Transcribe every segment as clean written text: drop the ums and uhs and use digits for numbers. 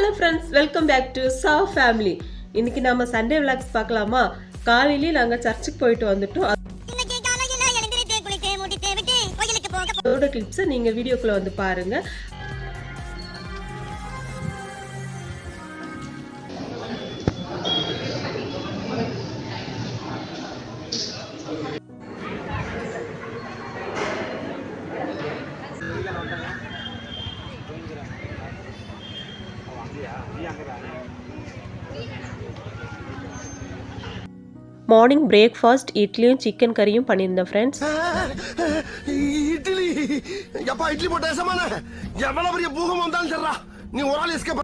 Hello friends, welcome back to சாவ் family. இன்னைக்கு நம்ம சண்டே விளாக்ஸ் பார்க்கலாமா? காலையிலேயே நாங்கள் சர்ச்சுக்கு போயிட்டு வந்துட்டோம். அதோட கிளிப்ஸை நீங்கள் வீடியோக்குள்ளே வந்து பாருங்க. மார்னிங் பிரேக்ஃபாஸ்ட் இட்லியும் சிக்கன் கறியும் பண்ணியிருந்தேன் ஃப்ரெண்ட்ஸ். இட்லி எப்பா இட்லி போட்ட சமான எவ்வளவு பெரிய பூகம் வந்தாலும் சரிடா, நீ ஒரு ஆள் எஸ்கேப்.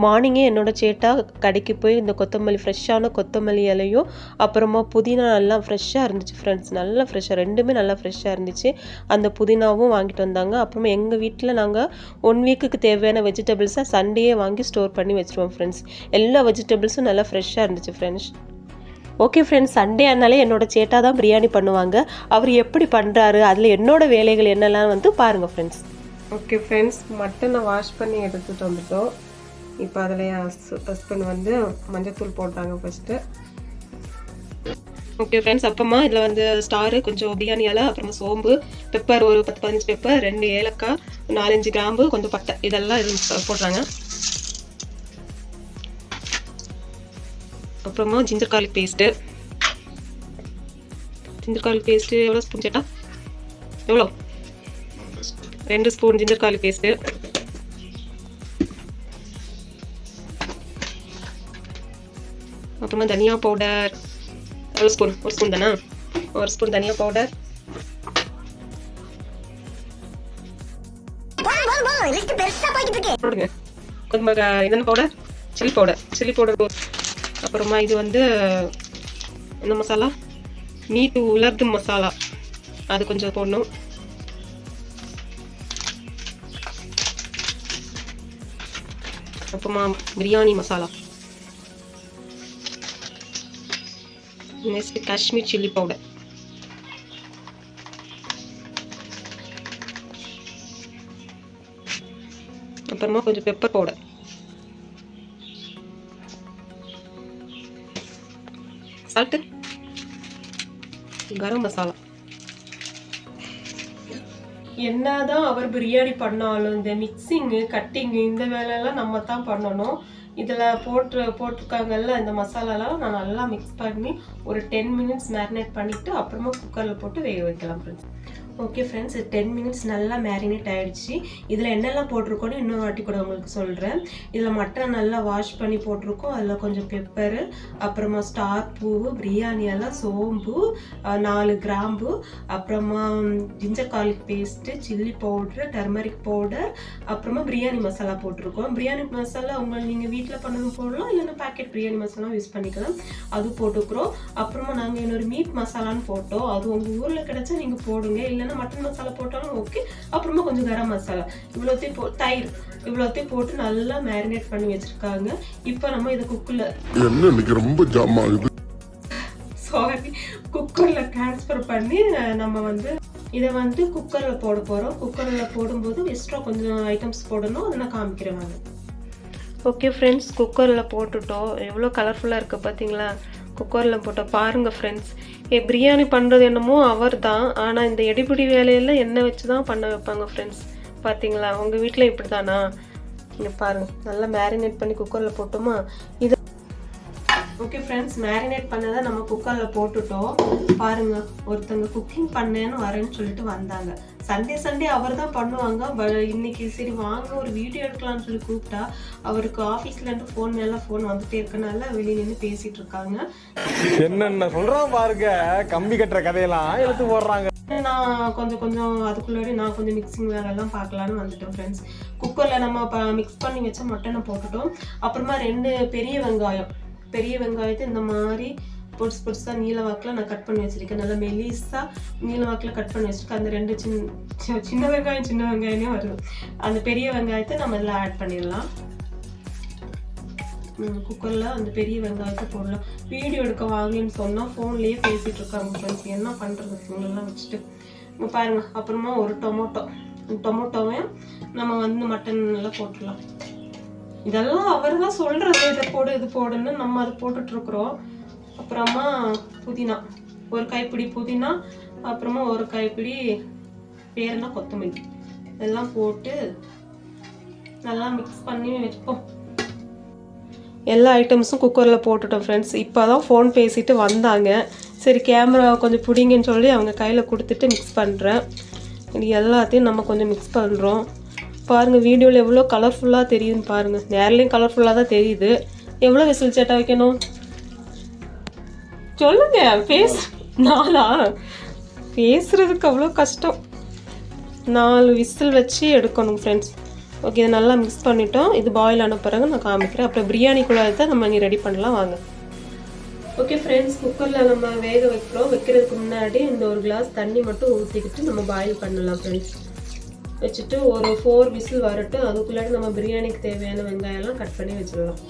மார்னிங்கே என்னோட சேட்டா கடைக்கு போய் இந்த கொத்தமல்லி ஃப்ரெஷ்ஷான கொத்தமல்லி இலையும் அப்புறமா புதினா எல்லாம் ஃப்ரெஷ்ஷாக இருந்துச்சு ஃப்ரெண்ட்ஸ். நல்லா ஃப்ரெஷ்ஷாக, ரெண்டுமே நல்லா ஃப்ரெஷ்ஷாக இருந்துச்சு. அந்த புதினாவும் வாங்கிட்டு வந்தாங்க. அப்புறமா எங்கள் வீட்டில் நாங்கள் 1 வீக்குக்கு தேவையான வெஜிடபிள்ஸை சண்டே வாங்கி ஸ்டோர் பண்ணி வச்சுருவோம் ஃப்ரெண்ட்ஸ். எல்லா வெஜிடபிள்ஸும் நல்லா ஃப்ரெஷ்ஷாக இருந்துச்சு ஃப்ரெண்ட்ஸ். ஓகே ஃப்ரெண்ட்ஸ், சண்டே ஆனாலே என்னோடய சேட்டா தான் பிரியாணி பண்ணுவாங்க. அவர் எப்படி பண்ணுறாரு, அதில் என்னோடய வேலைகள் என்னெல்லாம் வந்து பாருங்கள் ஃப்ரெண்ட்ஸ். ஓகே ஃப்ரெண்ட்ஸ், மட்டனை வாஷ் பண்ணி எடுத்துகிட்டு வந்துட்டோம். இப்போ அதில் என் ஹஸ்பண்ட் வந்து மஞ்சத்தூள் போட்டாங்க ஃபஸ்ட்டு. ஓகே ஃப்ரெண்ட்ஸ், அப்புறமா இதில் வந்து ஸ்டாரு, கொஞ்சம் பிரியாணி இலை, அப்புறமா சோம்பு, பெப்பர் ஒரு 10-15 பெப்பர், 2 ஏலக்காய், 4-5 கிராம்பு, கொஞ்சம் பட்டை, இதெல்லாம் இது போடுறாங்க. அப்புறமா ginger garlic paste. Ginger garlic paste எவ்வளோ ஸ்பூன் சேட்டா? எவ்வளோ? 2 ஸ்பூன் ஜிஞ்சர் கார்லிக் பேஸ்ட்டு. அப்புறமா தனியா பவுடர் எவ்வளோ ஸ்பூன்? 1 ஸ்பூன் தானே? 1 ஸ்பூன் தனியா பவுடர். போடுங்க. கொஞ்சம் இதென்ன powder? Chilli powder. Chilli powder. அப்புறமா இது வந்து இந்த மசாலா, மீட்டு உலர்ந்து மசாலா, அது கொஞ்சம் போடணும். அப்புறமா biryani masala, next Kashmir chilli powder. அப்புறமா கொஞ்சம் pepper powder. Salt, garam masala. என்னதான் அவர் பிரியாணி பண்ணாலும் இந்த மிக்சிங்கு, கட்டிங்கு, இந்த வேலையெல்லாம் நம்ம தான் பண்ணணும். இதில் போட்டிருக்காங்கல்ல இந்த மசாலாலாம் நான் நல்லா மிக்ஸ் பண்ணி ஒரு 10 மினிட்ஸ் மேரினேட் பண்ணிவிட்டு அப்புறமா குக்கரில் போட்டு வேக வைக்கலாம் ஃப்ரெண்ட்ஸ். ஓகே ஃப்ரெண்ட்ஸ், 10 மினிட்ஸ் நல்லா மேரினேட் ஆகிடுச்சு. இதில் என்னெல்லாம் போட்டிருக்கோன்னு இன்னொரு வாட்டி கூட உங்களுக்கு சொல்கிறேன். இதில் மட்டன் நல்லா வாஷ் பண்ணி போட்டிருக்கோம். அதில் கொஞ்சம் பெப்பரு, அப்புறமா ஸ்டார் பூவு, பிரியாணி எல்லாம், சோம்பு, 4 கிராம்பு, அப்புறமா ginger garlic paste, chilli powder, turmeric powder, அப்புறமா பிரியாணி மசாலா போட்டிருக்கோம். பிரியாணி மசாலா நீங்கள் வீட்டில் பண்ணதும் போடலாம், இல்லைன்னா பேக்கெட் பிரியாணி மசாலா யூஸ் பண்ணிக்கலாம். அது போட்டுக்கிறோம். அப்புறமா நாங்கள் இன்னொரு மீட் மசாலான்னு போட்டோம். அது உங்கள் ஊரில் கிடச்சா நீங்கள் போடுங்க, இல்லை மட்டன் மசாலா போட்டாலும் ஓகே. அப்புறமா கொஞ்சம் கரம் மசாலா, இவ்வளோத்தையும் தயிர், இவ்வளோத்தையும் போட்டு நல்லா மேரினேட் பண்ணி வச்சிருக்காங்க. இப்போ நம்ம இதை ரொம்ப ஜாம் ஆகுது, சாரி, குக்கரில் ட்ரான்ஸ்ஃபர் பண்ணி நம்ம வந்து இதை வந்து குக்கரில் போட போகிறோம். குக்கரில் போடும்போது எக்ஸ்ட்ரா கொஞ்சம் ஐட்டம்ஸ் போடணும், அதை நான் காமிக்கிறேன் வாங்க. ஓகே ஃப்ரெண்ட்ஸ், குக்கரில் போட்டுட்டோம். எவ்வளோ கலர்ஃபுல்லாக இருக்குது பார்த்தீங்களா? குக்கரில் போட்டோம் பாருங்கள் ஃப்ரெண்ட்ஸ். பிரியாணி பண்ணுறது என்னமோ அவர் தான், ஆனால் இந்த எடிபிடி வேலையெல்லாம் என்ன வச்சு தான் பண்ண வைப்பாங்க ஃப்ரெண்ட்ஸ். பார்த்தீங்களா? உங்கள் வீட்டில் இப்படி தானா? இங்கே பாருங்கள், நல்லா மேரினேட் பண்ணி குக்கரில் போட்டோமா. இது ஓகே ஃப்ரெண்ட்ஸ், மேரினேட் பண்ணதை நம்ம குக்கரில் போட்டுட்டோம். பாருங்கள், ஒருத்தங்க குக்கிங் பண்ணேன்னு வரேன்னு சொல்லிட்டு வந்தாங்க. சண்டே அவர் தான் பண்ணுவாங்க. இன்னைக்கு சரி வாங்க ஒரு வீடியோ எடுக்கலாம்னு சொல்லி கூப்பிட்டா, அவருக்கு ஆஃபீஸ்லேருந்து ஃபோன் மேலே ஃபோன் வந்துட்டே இருக்கனால வெளியே நின்று பேசிகிட்டு இருக்காங்க. என்னென்ன சொல்கிறான் பாருங்க, கம்பி கட்டுற கதையெல்லாம் எடுத்து போடுறாங்க. நான் கொஞ்சம் அதுக்குள்ளாடி நான் கொஞ்சம் மிக்சிங் வேலையெல்லாம் பார்க்கலான்னு வந்துட்டோம் ஃப்ரெண்ட்ஸ். குக்கரில் நம்ம மிக்ஸ் பண்ணி வச்ச மட்டனை போட்டுட்டோம். அப்புறமா 2 பெரிய வெங்காயத்தை இந்த மாதிரி பொடிசாக நீல வாக்கில் நான் கட் பண்ணி வச்சுருக்கேன். நல்லா மெலிசாக நீல வாக்கில் கட் பண்ணி வச்சுருக்கேன். அந்த 2 சின்ன வெங்காயமே வரும். அந்த பெரிய வெங்காயத்தை நம்ம இதில் ஆட் பண்ணிடலாம். குக்கரில் அந்த பெரிய வெங்காயத்தை போடலாம். வீடியோ எடுக்க வாங்கன்னு சொன்னால் ஃபோன்லேயே பேசிகிட்டு இருக்காங்க ஃப்ரெண்ட்ஸ். என்ன பண்ணுறது ஃபோனெல்லாம் வச்சுட்டு. இங்கே பாருங்கள். அப்புறமா ஒரு டொமேட்டோவையும் நம்ம வந்து மட்டன் நல்லா போட்டுடலாம். இதெல்லாம் அவர் தான் சொல்றது, இதை போடு இது போடுன்னு, நம்ம அதை போட்டுட்டு இருக்கிறோம். அப்புறமா புதினா, ஒரு கைப்பிடி புதினா, அப்புறமா ஒரு கைப்பிடி பேரெல்லாம் கொத்தமல்லி, இதெல்லாம் போட்டு நல்லா மிக்ஸ் பண்ணி வச்சுப்போம். எல்லா ஐட்டம்ஸும் குக்கரில் போட்டுட்டோம் ஃப்ரெண்ட்ஸ். இப்போ தான் ஃபோன் பேசிட்டு வந்தாங்க. சரி கேமரா கொஞ்சம் பிடிங்கன்னு சொல்லி அவங்க கையில் கொடுத்துட்டு மிக்ஸ் பண்ணுறேன். இது எல்லாத்தையும் நம்ம கொஞ்சம் மிக்ஸ் பண்ணுறோம். பாருங்கள் வீடியோவில் எவ்வளோ கலர்ஃபுல்லாக தெரியுதுன்னு பாருங்கள். நேர்லேயும் கலர்ஃபுல்லாக தான் தெரியுது. எவ்வளோ விசில் சேட்டா வைக்கணும் சொல்லுங்க. நாளா பேசுறதுக்கு அவ்வளோ கஷ்டம். 4 விசில் வச்சு எடுக்கணும் ஃப்ரெண்ட்ஸ். ஓகே, இதை நல்லா மிக்ஸ் பண்ணிட்டோம். இது பாயில் ஆன பிறகு நான் காமிக்கிறேன். அப்புறம் பிரியாணிக்குள்ளே தான் நம்ம இங்கே ரெடி பண்ணலாம் வாங்க. ஓகே ஃப்ரெண்ட்ஸ், குக்கரில் நம்ம வேக வைக்கிறோம். வைக்கிறதுக்கு முன்னாடி இந்த ஒரு கிளாஸ் தண்ணி மட்டும் ஊற்றிக்கிட்டு நம்ம பாயில் பண்ணலாம் ஃப்ரெண்ட்ஸ். வச்சுட்டு ஒரு 4 விசில் வரட்டும். அதுக்குள்ளாடி நம்ம பிரியாணிக்கு தேவையான வெங்காயம்லாம் கட் பண்ணி வச்சிடலாம்.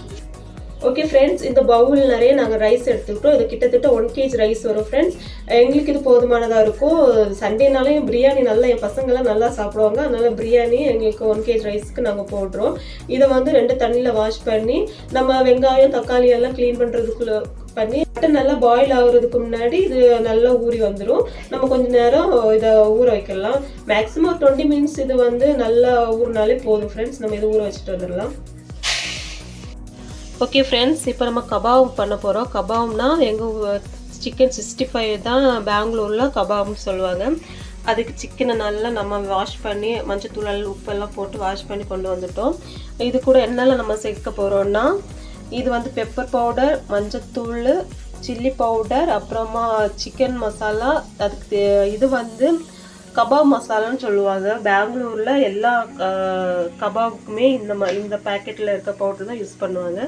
ஓகே ஃப்ரெண்ட்ஸ், இந்த பவுல் நிறைய நாங்கள் ரைஸ் எடுத்துக்கிட்டோம். இது கிட்டத்தட்ட 1 kg ரைஸ் வரும் ஃப்ரெண்ட்ஸ். எங்களுக்கு இது போதுமானதாக இருக்கும். சண்டேனாலையும் பிரியாணி நல்லா என் பசங்கள்லாம் நல்லா சாப்பிடுவாங்க. அதனால பிரியாணி எங்களுக்கு 1 kg ரைஸ்க்கு நாங்கள் போடுறோம். இதை வந்து 2 தண்ணியில் வாஷ் பண்ணி நம்ம வெங்காயம் தக்காளி எல்லாம் க்ளீன் பண்ணுறதுக்குள்ள பண்ணி மட்டன் நல்லா பாயில் ஆகுறதுக்கு முன்னாடி இது நல்லா ஊறி வந்துடும். நம்ம கொஞ்சம் நேரம் இதை ஊற வைக்கலாம். மேக்ஸிமம் 20 மினிட்ஸ் இது வந்து நல்லா ஊறினாலே போதும் ஃப்ரெண்ட்ஸ். நம்ம இதை ஊற வச்சுட்டு வந்துடலாம். ஓகே ஃப்ரெண்ட்ஸ், இப்போ நம்ம கபாப் பண்ண போகிறோம். கபாப்னா எங்கள் சிக்கன் 65 தான் பெங்களூரில் கபாப்னு சொல்லுவாங்க. அதுக்கு சிக்கனை நல்லா நம்ம வாஷ் பண்ணி மஞ்சத்தூள் உப்பெல்லாம் போட்டு வாஷ் பண்ணி கொண்டு வந்துட்டோம். இது கூட என்னெல்லாம் நம்ம சேர்க்க போகிறோம்னா, இது வந்து பெப்பர் பவுடர், மஞ்சத்தூள், சில்லி பவுடர், அப்புறமா சிக்கன் மசாலா. அதுக்கு இது வந்து கபாப் மசாலான்னு சொல்லுவாங்க. பெங்களூரில் எல்லா கபாபுக்குமே இந்த பேக்கெட்டில் இருக்க பவுடர் தான் யூஸ் பண்ணுவாங்க.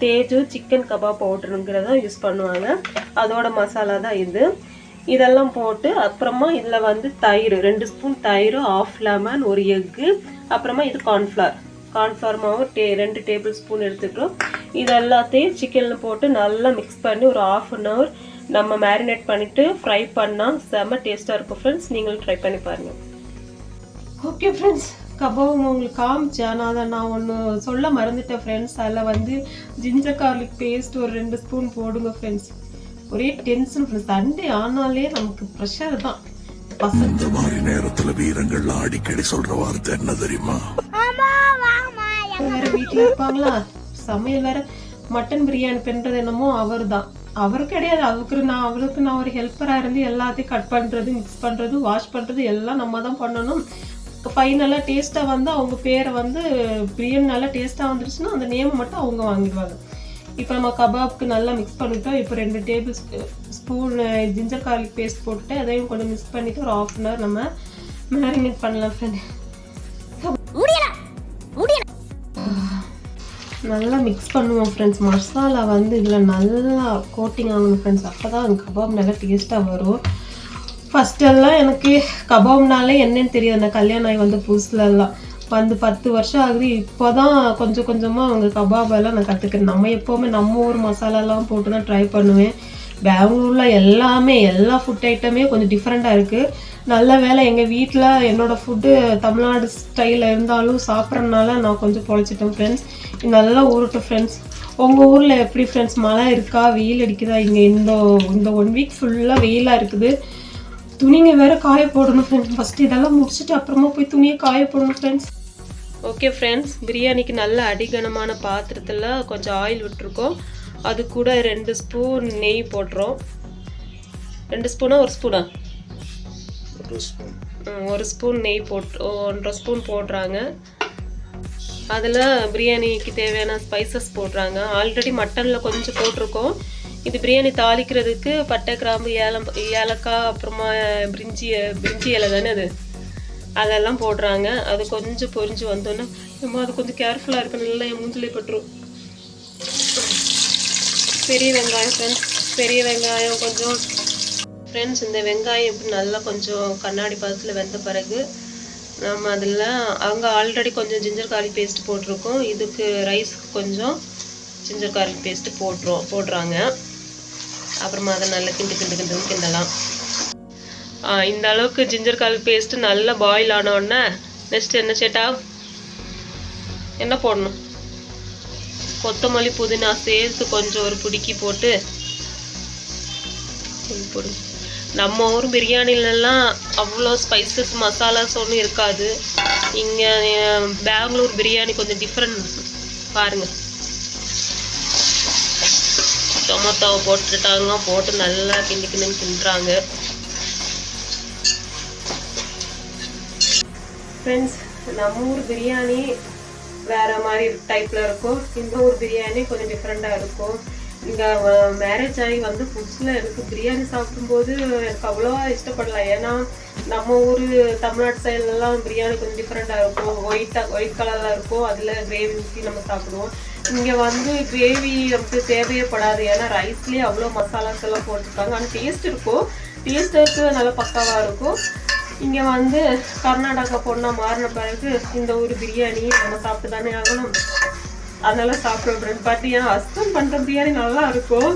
தேஜு சிக்கன் கபாப் பவுடருங்கிறத யூஸ் பண்ணுவாங்க. அதோட மசாலா தான் இது. இதெல்லாம் போட்டு அப்புறமா இதில் வந்து தயிர் 2 ஸ்பூன் தயிர், 1/2 லெமன், 1 எக்கு, அப்புறமா இது கார்ன்ஃப்ளவர் மாவு 2 டேபிள் ஸ்பூன் எடுத்துக்கிறோம். இது எல்லாத்தையும் சிக்கனில் போட்டு நல்லா மிக்ஸ் பண்ணி ஒரு 1/2 an hour நம்ம மேரினேட் பண்ணிவிட்டு ஃப்ரை பண்ணால் செம்ம டேஸ்ட்டாக இருக்கும் ஃப்ரெண்ட்ஸ். நீங்களும் ட்ரை பண்ணி பாருங்கள். ஓகே ஃப்ரெண்ட்ஸ், கபாப் உங்களுக்கு காமிச்சேன். நான் ஒன்று சொல்ல மறந்துட்டேன் ஃப்ரெண்ட்ஸ். அதில் வந்து ஜிஞ்சர் கார்லிக் பேஸ்ட் ஒரு 2 ஸ்பூன் போடுங்க ஃப்ரெண்ட்ஸ். ஒரே டென்ஷன் ஃப்ரெண்ட்ஸ். சண்டே ஆனாலே நமக்கு ப்ரெஷர் தான். இந்த மாதிரி நேரத்தில் வீரங்கள்லாம் அடிக்கடி சொல்ற வார்த்தை என்ன தெரியுமா? வேற வீட்டில் இருப்பாங்களா, சமையல் வேற. மட்டன் பிரியாணி பண்ணுறது என்னமோ அவர் தான். அவர் கிடையாது, அவளுக்கு நான் ஒரு ஹெல்ப்பராக இருந்து எல்லாத்தையும் கட் பண்ணுறது, மிக்ஸ் பண்ணுறது, வாஷ் பண்ணுறது எல்லாம் நம்ம தான் பண்ணணும். ஃபைனலாக டேஸ்ட்டாக வந்து அவங்க பேரை வந்து பிரியாணி நல்லா டேஸ்ட்டாக வந்துருச்சுன்னா அந்த நேம் மட்டும் அவங்க வாங்கிடுவாங்க. இப்போ நம்ம கபாப்க்கு நல்லா மிக்ஸ் பண்ணிட்டோம். இப்போ 2 tablespoon ginger garlic paste போட்டு அதையும் கொஞ்சம் மிக்ஸ் பண்ணிவிட்டு ஒரு 1/2 an hour நம்ம மேரினேட் பண்ணலாம் ஃப்ரெண்ட். நல்லா மிக்ஸ் பண்ணுவோம் ஃப்ரெண்ட்ஸ். மசாலா வந்து இதில் நல்லா கோட்டிங் ஆகணும் ஃப்ரெண்ட்ஸ். அப்போ தான் கபாப் நல்லா டேஸ்ட்டாக வரும். ஃபஸ்ட்டெல்லாம் எனக்கு கபாப்னாலே என்னன்னு தெரியாது. அந்த கல்யாணம் ஆகி வந்து புதுசுலலாம் வந்து 10 வருஷம் ஆகுது. இப்போ தான் கொஞ்சம் கொஞ்சமாக அவங்க கபாபெல்லாம் நான் கற்றுக்கிறேன். நம்ம எப்போவுமே நம்ம ஊர் மசாலாலாம் போட்டு தான் ட்ரை பண்ணுவேன். பெங்களூரில் எல்லா ஃபுட் ஐட்டமே கொஞ்சம் டிஃப்ரெண்ட்டாக இருக்குது. நல்ல வேலை எங்கள் வீட்டில் என்னோடய ஃபுட்டு தமிழ்நாடு ஸ்டைலில் இருந்தாலும் சாப்பிட்றதுனால நான் கொஞ்சம் பொழைச்சிட்டேன் ஃப்ரெண்ட்ஸ். நல்லா ஊறட்டும் ஃப்ரெண்ட்ஸ். உங்கள் ஊரில் எப்படி ஃப்ரெண்ட்ஸ், மழை இருக்கா, வெயில் அடிக்குதா? இங்கே இந்த 1 வீக் ஃபுல்லாக வெயிலாக இருக்குது. துணிங்க வேறு காய போடணும் ஃப்ரெண்ட்ஸ். ஃபஸ்ட்டு இதெல்லாம் முடிச்சுட்டு அப்புறமா போய் துணியை காய போடணும் ஃப்ரெண்ட்ஸ். ஓகே ஃப்ரெண்ட்ஸ், பிரியாணிக்கு நல்ல அடிகனமான பாத்திரத்தில் கொஞ்சம் ஆயில் விட்டுருக்கோம். அது கூட 2 ஸ்பூன் நெய் போட்டுறோம். 2 ஸ்பூனா 1 ஸ்பூனா? 1 ஸ்பூன் நெய் போட்டு 1.5 ஸ்பூன் போடுறாங்க. அதில் பிரியாணிக்கு தேவையான ஸ்பைசஸ் போடுறாங்க. ஆல்ரெடி மட்டனில் கொஞ்சம் போட்டிருக்கோம். இது பிரியாணி தாளிக்கிறதுக்கு பட்டை, கிராம்பு, ஏலக்காய், அப்புறமா பிரிஞ்சி இலை தானே அதெல்லாம் போடுறாங்க. அது கொஞ்சம் பொரிஞ்சு வந்தோன்னே நம்ம அது கொஞ்சம் கேர்ஃபுல்லாக இருக்கணும், இல்லை என் மூஞ்சிலே பட்டுரும். பெரிய வெங்காயம் ஃப்ரெண்ட்ஸ், பெரிய வெங்காயம் கொஞ்சம் ஃப்ரெண்ட்ஸ். இந்த வெங்காயம் இப்படி நல்லா கொஞ்சம் கண்ணாடி பதத்தில் வெந்த பிறகு நம்ம அதில் அவங்க ஆல்ரெடி கொஞ்சம் ஜிஞ்சர் கார்லிக் பேஸ்ட் போட்டிருக்கோம். இதுக்கு ரைஸ்க்கு கொஞ்சம் ஜிஞ்சர் கார்லிக் பேஸ்ட்டு போடுறாங்க. அப்புறமா அதை நல்லா கிண்டலாம். இந்த அளவுக்கு ஜிஞ்சர் கார்லிக் பேஸ்ட்டு நல்லா பாயில் ஆனோடனே நெக்ஸ்ட் என்ன சேட்டா என்ன போடணும்? கொத்தமல்லி புதினா சேர்த்து கொஞ்சம் ஒரு பிடிக்கி போட்டு போடு. நம்ம ஊர் பிரியாணிலலாம் அவ்வளோ ஸ்பைசஸ் மசாலாஸ் ஒன்றும் இருக்காது. இங்கே பெங்களூர் பிரியாணி கொஞ்சம் டிஃப்ரெண்ட் பாருங்கள். டொமேட்டோவை போட்டுட்டாங்க, போட்டு நல்லா கிண்டுறாங்க. ஃப்ரெண்ட்ஸ், நம்ம ஊர் பிரியாணி வேறு மாதிரி டைப்பில் இருக்கும். இந்த ஊர் பிரியாணி கொஞ்சம் டிஃப்ரெண்ட்டாக இருக்கும். இங்கே மேரேஜ் ஆகி வந்து புதுசில் எனக்கு பிரியாணி சாப்பிடும்போது எனக்கு அவ்வளோவா இஷ்டப்படல. ஏன்னா நம்ம ஊர் தமிழ்நாடு சைட்லலாம் பிரியாணி கொஞ்சம் டிஃப்ரெண்ட்டாக இருக்கும். ஒயிட் கலரில் இருக்கும். அதில் கிரேவி ஊற்றி நம்ம சாப்பிடுவோம். இங்கே வந்து கிரேவி நமக்கு தேவையே படாது. ஏன்னா ரைஸ்லேயே அவ்வளோ மசாலாஸ் எல்லாம் போட்டிருக்காங்க. ஆனால் டேஸ்ட் இருக்கும். டேஸ்ட்டு நல்லா பக்காவாக இருக்கும். இங்கே வந்து கர்நாடகா பொண்ணா மாறின பிறகு இந்த ஊர் பிரியாணி நம்ம சாப்பிட்டு தானே ஆகணும். அதனால சாப்பிடுவேன். பட் என் ஹஸ்பண்ட் பண்ணுற பிரியாணி நல்லா இருக்கும்.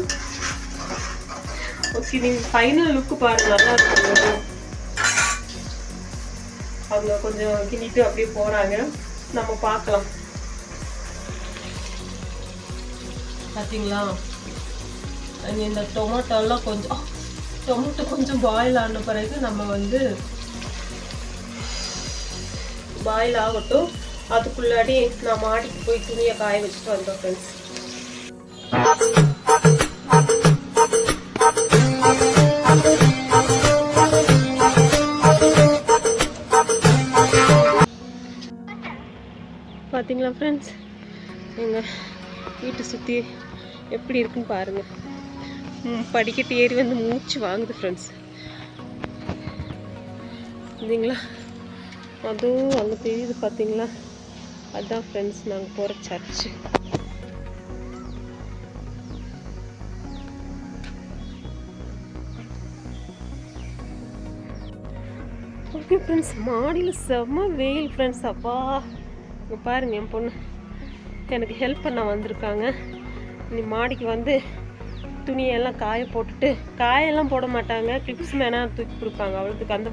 ஓகே, நீங்கள் ஃபைனல் லுக்கு பாருங்க, நல்லா இருக்கும். அவங்க கொஞ்சம் கிண்டிட்டு அப்படியே போகிறாங்க, நம்ம பார்க்கலாம். பார்த்தீங்களா, இந்த டொமேட்டோலாம் கொஞ்சம் பாயில் ஆன பிறகு நம்ம வந்து பாயில் ஆகட்டும். அதுக்குள்ளாடி நான் மாடிக்கு போய் துணியை காய வச்சுட்டு வந்தோம் ஃப்ரெண்ட்ஸ். பார்த்தீங்களா ஃப்ரெண்ட்ஸ், எங்கள் வீட்டை சுற்றி எப்படி இருக்குன்னு பாருங்கள். படிக்கட்டு ஏறி வந்து மூச்சு வாங்குது ஃப்ரெண்ட்ஸ். இல்லைங்களா, அதுவும் அங்கே தெரியுது பார்த்தீங்களா, அதுதான் ஃப்ரெண்ட்ஸ் நாங்கள் போகிற சர்ச்சு. ஓகே ஃப்ரெண்ட்ஸ், மாடியில் செம்ம வெயில் ஃப்ரெண்ட்ஸ். அப்பா இங்கே பாருங்கள், என் பொண்ணு எனக்கு ஹெல்ப் பண்ண வந்திருக்காங்க. நீ மாடிக்கு வந்து துணியெல்லாம் காய போட்டுட்டு, காயெல்லாம் போட மாட்டாங்க, கிளிப்ஸ் வேணால் தூக்கி கொடுப்பாங்க. அவளுக்கு அந்த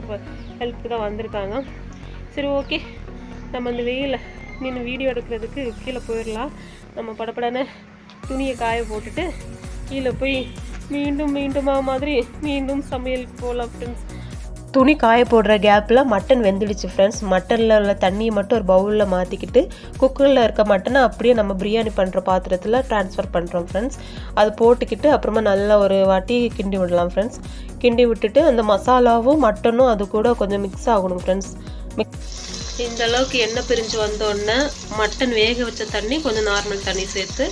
ஹெல்ப்புக்கு தான் வந்திருக்காங்க. சரி, ஓகே, நம்ம அந்த வெயிலில் நின்று வீடியோ எடுக்கிறதுக்கு கீழே போயிடலாம். நம்ம படப்படன்னு துணியை காய போட்டுட்டு கீழே போய் மீண்டுமா மாதிரி மீண்டும் சமையலுக்கு போகலாம் ஃப்ரெண்ட்ஸ். துணி காய போடுற கேப்பில் மட்டன் வெந்துடுச்சு ஃப்ரெண்ட்ஸ். மட்டனில் உள்ள தண்ணியை மட்டும் ஒரு பவுலில் மாற்றிக்கிட்டு குக்கரில் இருக்க மட்டனை அப்படியே நம்ம பிரியாணி பண்ணுற பாத்திரத்தில் ட்ரான்ஸ்ஃபர் பண்ணுறோம் ஃப்ரெண்ட்ஸ். அது போட்டுக்கிட்டு அப்புறமா நல்லா ஒரு வாட்டி கிண்டி விடலாம் ஃப்ரெண்ட்ஸ். கிண்டி விட்டுட்டு அந்த மசாலாவும் மட்டனும் அது கூட கொஞ்சம் மிக்ஸ் ஆகணும் ஃப்ரெண்ட்ஸ். இந்த அளவுக்கு எண்ணெய் பிரிஞ்சு வந்தோடனே மட்டன் வேக வச்ச தண்ணி கொஞ்சம் நார்மல் தண்ணி சேர்த்து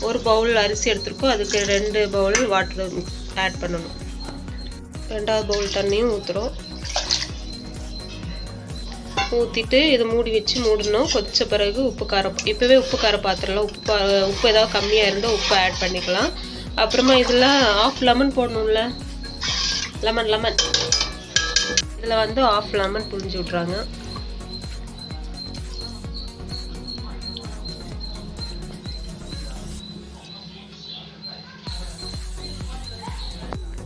ஒரு பவுல் அரிசி எடுத்துருக்கோம். அதுக்கு 2 பவுல் வாட்டர் ஆட் பண்ணணும். 2வது பவுல் தண்ணியும் ஊற்றுறோம். ஊற்றிட்டு இதை மூடி வச்சு மூடணும். கொதிச்ச பிறகு உப்பு காரம், இப்போவே உப்பு காரம் பாத்திரலாம். உப்பு ஏதாவது கம்மியாக இருந்தால் உப்பு ஆட் பண்ணிக்கலாம். அப்புறமா இதில் 1/2 லெமன் போடணும்ல, லெமன் இதில் வந்து 1/2 லெமன் புழிஞ்சு விட்றாங்க.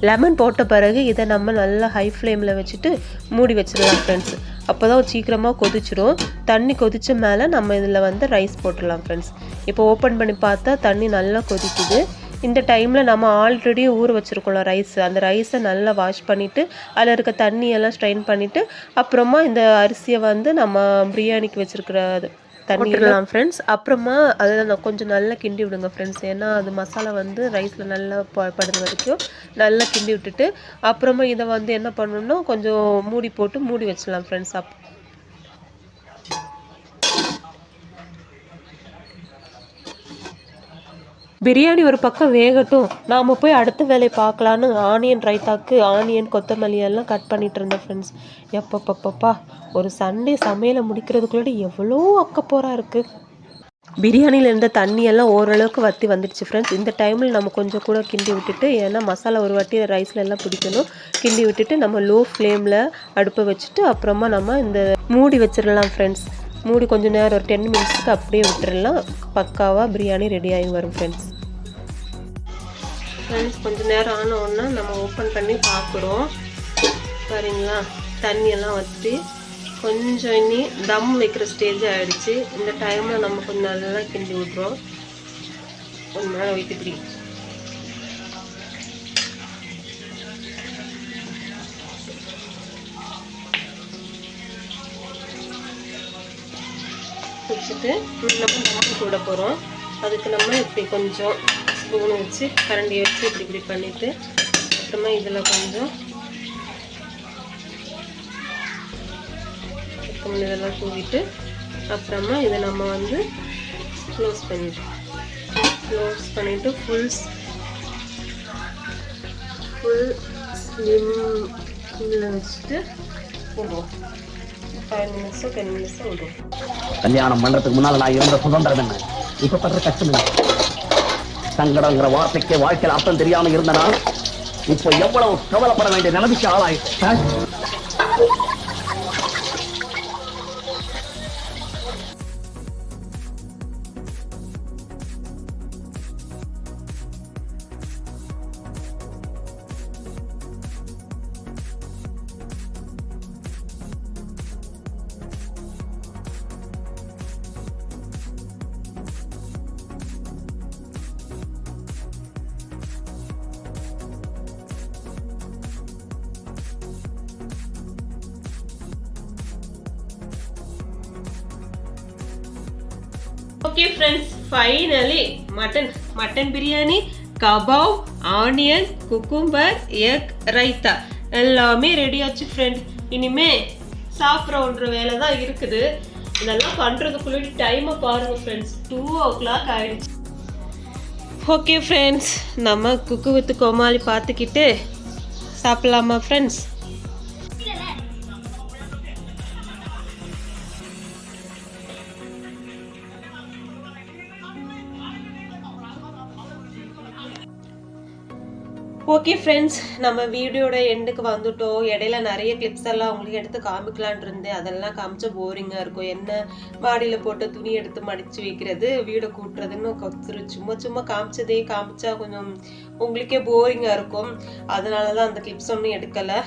லெமன் போட்ட பிறகு இதை நம்ம நல்லா ஹை ஃப்ளேமில் வச்சுட்டு மூடி வச்சிடலாம் ஃப்ரெண்ட்ஸ். அப்போ தான் சீக்கிரமாக கொதிச்சிடும். தண்ணி கொதிச்ச மேலே நம்ம இதில் வந்து ரைஸ் போட்டுடலாம் ஃப்ரெண்ட்ஸ். இப்போ ஓப்பன் பண்ணி பார்த்தா தண்ணி நல்லா கொதிக்குது. இந்த டைமில் நம்ம ஆல்ரெடி ஊற வச்சுருக்கோம்ல ரைஸ், அந்த ரைஸை நல்லா வாஷ் பண்ணிவிட்டு அதில் இருக்க தண்ணியெல்லாம் ஸ்ட்ரெயின் பண்ணிவிட்டு அப்புறமா இந்த அரிசியை வந்து நம்ம பிரியாணிக்கு வச்சுருக்கிற தண்ணியெல்லாம் ஃப்ரெண்ட்ஸ். அப்புறமா அதில் கொஞ்சம் நல்லா கிண்டி விடுங்க ஃப்ரெண்ட்ஸ். ஏன்னா அது மசாலா வந்து ரைஸில் நல்லா படுற வரைக்கும் நல்லா கிண்டி விட்டுட்டு அப்புறமா இதை வந்து என்ன பண்ணணும்னா கொஞ்சம் மூடி போட்டு மூடி வச்சிடலாம் ஃப்ரெண்ட்ஸ். பிரியாணி ஒரு பக்கம் வேகட்டும், நாம் போய் அடுத்த வேலையை பார்க்கலான்னு ஆனியன் ரைத்தாக்கு ஆனியன் கொத்தமல்லி எல்லாம் கட் பண்ணிட்டு இருந்தேன் ஃப்ரெண்ட்ஸ். எப்பப்பப்பா, ஒரு சண்டே சமையலை முடிக்கிறதுக்குள்ளே எவ்வளோ அக்கப்போராக இருக்குது. பிரியாணியில் இருந்த தண்ணியெல்லாம் ஓரளவுக்கு வற்றி வந்துடுச்சு ஃப்ரெண்ட்ஸ். இந்த டைமில் நம்ம கொஞ்சம் கூட கிண்டி விட்டுட்டு, ஏன்னா மசாலா ஒரு வாட்டி ரைஸில் எல்லாம் பிடிக்கணும், கிண்டி விட்டுட்டு நம்ம லோ ஃப்ளேமில் அடுப்பை வச்சுட்டு அப்புறமா நம்ம இந்த மூடி வச்சிடலாம் ஃப்ரெண்ட்ஸ். மூடி கொஞ்சம் நேரம் ஒரு 10 மினிட்ஸ்க்கு அப்படியே விட்டுறலாம். பக்காவாக பிரியாணி ரெடி ஆகி வரும் ஃப்ரெண்ட்ஸ். கொஞ்சம் நேரம் ஆன உடனே நம்ம ஓப்பன் பண்ணி பார்க்குறோம். பாருங்களா, தண்ணியெல்லாம் வற்றி கொஞ்சம் இனி தம் வைக்கிற ஸ்டேஜ் ஆகிடுச்சு. இந்த டைமில் நம்ம கொஞ்சம் நல்லா கிண்டி விட்றோம். கொஞ்சம் மேலே வைத்து இப்படி வச்சுட்டு நம்ம தம்முக்கு விட போகிறோம். அதுக்கு நம்ம இப்படி கொஞ்சம் ஸ்பூன் வச்சு கரண்டியை வச்சு இப்படி இப்படி பண்ணிவிட்டு அப்புறமா இதில் கொஞ்சம் இதெல்லாம் தூவிட்டு அப்புறமா இதை நம்ம வந்து க்ளோஸ் பண்ணிவிட்டு ஃபுல் ஸ்லிம்மில் வச்சுட்டு விடுவோம். 5 minutes 10 minutes விடுவோம். கல்யாணம் பண்றதுக்கு முன்னால நான் இருந்த சுதந்திரம் என்ன, இப்ப பண்ற கஷ்டம் என்ன? சங்கடங்கிற வார்த்தைக்கு வாழ்க்கையில் அர்த்தம் தெரியாம இருந்தனா இப்போ எவ்வளவு கவலைப்பட வேண்டிய நிலைமைக்கு ஆளாயிட்டேன். Okay friends, finally mutton biryani, kebab, onion, cucumber, egg raita எல்லாமே ரெடி ஆச்சு ஃப்ரெண்ட். இனிமே சாப்பிட்ற வேலை தான் இருக்குது. இதெல்லாம் பண்ணுறதுக்குள்ளே டைமை பாருங்க ஃப்ரெண்ட்ஸ், 2 o'clock ஆயிடுச்சு. ஓகே ஃப்ரெண்ட்ஸ், நம்ம குக்கு வித் கோமாளி பார்த்துக்கிட்டு சாப்பிட்லாமா ஃப்ரெண்ட்ஸ்? ஓகே ஃப்ரெண்ட்ஸ், நம்ம வீடியோட எண்டுக்கு வந்துட்டோம். இடையில நிறைய கிளிப்ஸ் எல்லாம் உங்களுக்கு எடுத்து காமிக்கலான் இருந்தேன். அதெல்லாம் காமிச்சா போரிங்காக இருக்கும். என்ன மாடியில் போட்டு துணி எடுத்து மடித்து வைக்கிறது, வீடை கூட்டுறதுன்னு சும்மா காமிச்சா கொஞ்சம் உங்களுக்கே போரிங்காக இருக்கும். அதனால தான் அந்த கிளிப்ஸ் ஒன்றும் எடுக்கலை.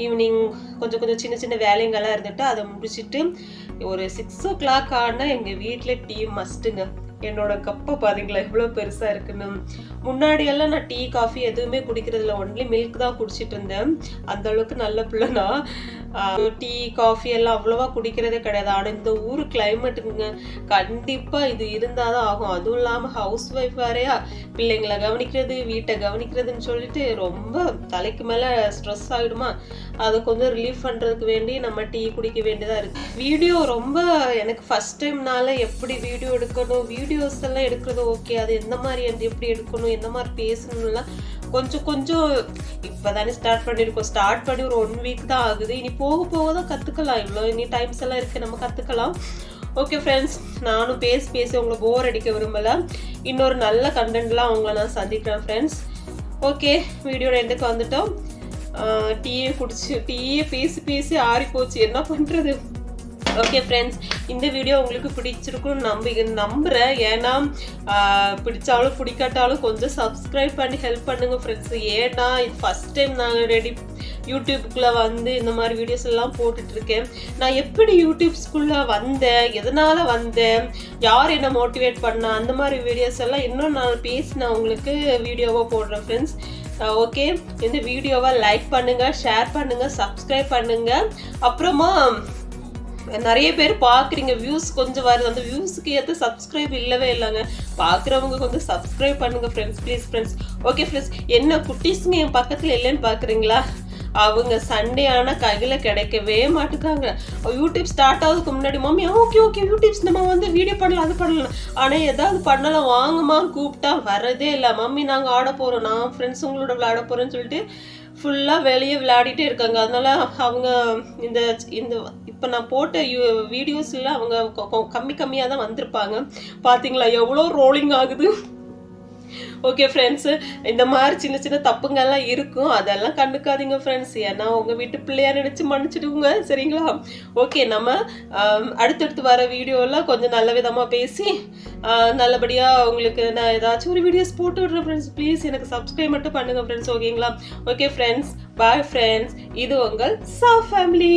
ஈவினிங் கொஞ்சம் சின்ன வேலைங்கள்லாம் இருந்துட்டு அதை முடிச்சுட்டு ஒரு 6 o'clock ஆனால் எங்கள் வீட்டில் டீ மஸ்ட்டுங்க. என்னோட கப்பை பார்த்தீங்களா எவ்வளோ பெருசாக இருக்குன்னு. முன்னாடியெல்லாம் நான் டீ காஃபி எதுவுமே குடிக்கிறதில்ல, ஒன்லி மில்க் தான் குடிச்சிட்டு இருந்தேன். அந்த அளவுக்கு நல்ல பிள்ளைனா டீ காஃபி எல்லாம் அவ்வளோவா குடிக்கிறதே கிடையாது. ஆனால் இந்த ஊர் கிளைமேட்டுங்க கண்டிப்பாக இது இருந்தால் தான் ஆகும். அதுவும் இல்லாமல் ஹவுஸ் ஒய்ஃப் வேறையா பிள்ளைங்களை கவனிக்கிறது, வீட்டை கவனிக்கிறதுன்னு சொல்லிட்டு ரொம்ப தலைக்கு மேலே ஸ்ட்ரெஸ் ஆகிடுமா. அதை கொஞ்சம் ரிலீஃப் பண்ணுறதுக்கு வேண்டி நம்ம டீ குடிக்க வேண்டியதாக இருக்குது. வீடியோ ரொம்ப எனக்கு ஃபஸ்ட் டைம்னால எப்படி வீடியோ எடுக்கணும், வீடியோஸ் எல்லாம் எடுக்கிறது ஓகே, அது எந்த மாதிரி எப்படி எடுக்கணும், எந்த மாதிரி பேசணும்லாம் கொஞ்சம் இப்போதானே ஸ்டார்ட் பண்ணியிருக்கோம். ஸ்டார்ட் பண்ணி ஒரு 1 week தான் ஆகுது. இனி போக தான் கற்றுக்கலாம். இனி டைம்ஸ் எல்லாம் இருக்குது, நம்ம கற்றுக்கலாம். ஓகே ஃப்ரெண்ட்ஸ், நானும் பேசி உங்களை போர் அடிக்க விரும்பலை. இன்னொரு நல்ல கண்டென்ட்லாம் உங்களை நான் சந்திக்கிறேன் ஃப்ரெண்ட்ஸ். ஓகே, வீடியோட எண்டுக்கு வந்துட்டோம். டீயை பேசி ஆறி போச்சு, என்ன பண்ணுறது. ஓகே ஃப்ரெண்ட்ஸ், இந்த வீடியோ உங்களுக்கு பிடிச்சிருக்குன்னு நம்புகிறேன். ஏன்னா பிடிச்சாலும் பிடிக்காட்டாலும் கொஞ்சம் சப்ஸ்கிரைப் பண்ணி ஹெல்ப் பண்ணுங்க ஃப்ரெண்ட்ஸ். ஏன்னா இது ஃபஸ்ட் டைம் நான் யூடியூப்குள்ளே வந்து இந்த மாதிரி வீடியோஸ் எல்லாம் போட்டுட்ருக்கேன். நான் எப்படி யூடியூப்ஸ்குள்ளே வந்தேன், எதனால் வந்தேன், யார் என்ன மோட்டிவேட் பண்ணா, அந்த மாதிரி வீடியோஸ் எல்லாம் இன்னும் நான் பேசினேன் உங்களுக்கு வீடியோவாக போடுறேன் ஃப்ரெண்ட்ஸ். ஓகே, இந்த வீடியோவை லைக் பண்ணுங்கள், ஷேர் பண்ணுங்கள், சப்ஸ்கிரைப் பண்ணுங்கள். அப்புறமா நிறைய பேர் பார்க்குறீங்க, வியூஸ் கொஞ்சம் வருது. அந்த வியூஸுக்கு ஏற்ற சப்ஸ்கிரைப் இல்லவே இல்லைங்க. பார்க்குறவங்க கொஞ்சம் சப்ஸ்கிரைப் பண்ணுங்க friends, please friends. Okay friends, என்ன குட்டீஸுங்க என் பக்கத்தில் இல்லைன்னு பார்க்குறீங்களா? அவங்க சண்டே ஆனால் கையில் கிடைக்கவே மாட்டுக்காங்க. யூடியூப் ஸ்டார்ட் ஆகுதுக்கு முன்னாடி மம்மி ஓகே யூடியூப்ஸ் நம்ம வந்து வீடியோ பண்ணலாம், அது பண்ணலாம், ஆனால் ஏதாவது பண்ணலாம் வாங்கம்மா கூப்பிட்டா வரதே இல்லை. மம்மி நாங்கள் ஆட போகிறோம், நான் ஃப்ரெண்ட்ஸ் உங்களோட விளையாட போகிறேன்னு சொல்லிட்டு ஃபுல்லாக வெளியே விளையாடிட்டே இருக்காங்க. அதனால அவங்க இந்த இப்போ நான் போட்ட வீடியோஸில் அவங்க கம்மியாக தான் வந்திருப்பாங்க. பார்த்தீங்களா எவ்வளோ ரோலிங் ஆகுது. ஓகே ஃப்ரெண்ட்ஸு, இந்த மாதிரி சின்ன தப்புங்கள்லாம் இருக்கும், அதெல்லாம் கண்டுக்காதீங்க ஃப்ரெண்ட்ஸ். ஏன்னா உங்கள் வீட்டு பிள்ளையா நினச்சி மன்னிச்சிடுங்க, சரிங்களா? ஓகே, நம்ம அடுத்தடுத்து வர வீடியோவில் கொஞ்சம் நல்ல விதமாக பேசி நல்லபடியாக உங்களுக்கு நான் ஏதாச்சும் ஒரு வீடியோஸ் போட்டு விட்றேன் ஃப்ரெண்ட்ஸ். ப்ளீஸ் எனக்கு சப்ஸ்கிரைப் மட்டும் பண்ணுங்கள் ஃப்ரெண்ட்ஸ், ஓகேங்களா? Okay friends, bye friends. இது உங்கள் சா ஃபேமிலி.